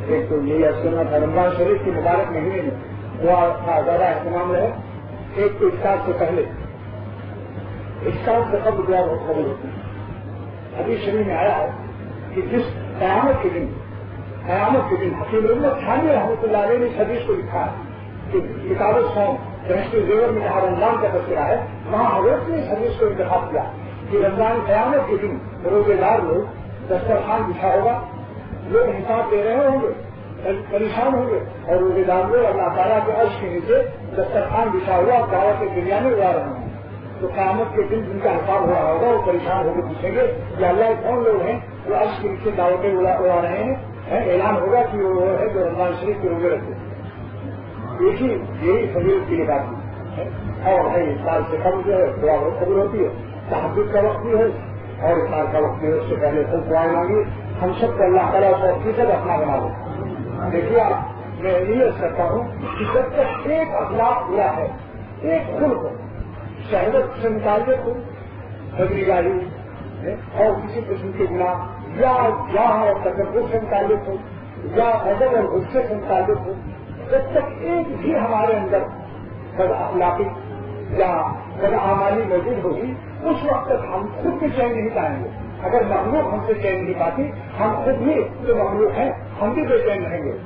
ایک تو یہ سنت ہے رمضان شریف کی مبارک مہینے میں دعا کا زیادہ اہتمام رہے. ایک تو افطار سے پہلے، افطار سے قبل دعا بہت قبول ہوتی ہے. حدیث شریف میں آیا ہے کہ جس قیامت کے دن حکیم رحمت تھانوی رحمۃ اللہ علیہ نے اس حدیث کو لکھا ہے کہ کتاب الصوم بہشتی زیور میں جہاں رمضان کا تذکرہ ہے وہاں حضرت نے اس حدیث کو انتخاب کیا کہ رمضان قیامت کے دن روزے دار لوگ دسترخوان بچھا ہوگا، لوگ حساب دے رہے ہوں گے، پریشان ہوں گے، اور روزے دار لوگ اللہ تعالیٰ کے عرش کے نیچے دسترخوان بچھا ہوا دعوت کے بریانی اڑا رہے ہیں. تو قیامت کے دن جن کا حساب ہو رہا ہوگا وہ پریشان ہو کے پوچھیں گے کہ اللہ کون لوگ ہیں جو عرش کے نیچے دعوتیں اڑا رہے ہیں. اعلان ہوگا کہ وہ ہے جو رمضان شریف کے روزے رکھتے ہیں. یہی فضیلت کی بات ہے. اور ہے افطار سے قبل جو ہے دعا بہت قبول ہوتی ہے. تحجد کا وقت بھی ہے اور افطار کا وقت بھی ہے. اس سے پہلے سب دعائیں مانگیے. ہم سب کو اللہ تعالیٰ 100% اپنا بنا دیں. دیکھیے میں یہ کرتا ہوں کہ جب تک ایک اخلاق برا ہے، ایک خلق شہادت سے متعلق ہو، بدری گاڑی اور کسی قسم کے گناہ یا اور تکبر سے متعلق ہو یا ادب اور غصے سے متعلق ہو، جب تک ایک بھی ہمارے اندر بد اخلاقی یا بد اعمالی موجود ہوگی اس وقت تک ہم خود بھی چین نہیں پائیں گے. اگر مخلوق ہم سے چین نہیں پاتی، ہم خود بھی جو مخلوق ہیں ہم بھی بے چین رہیں گے.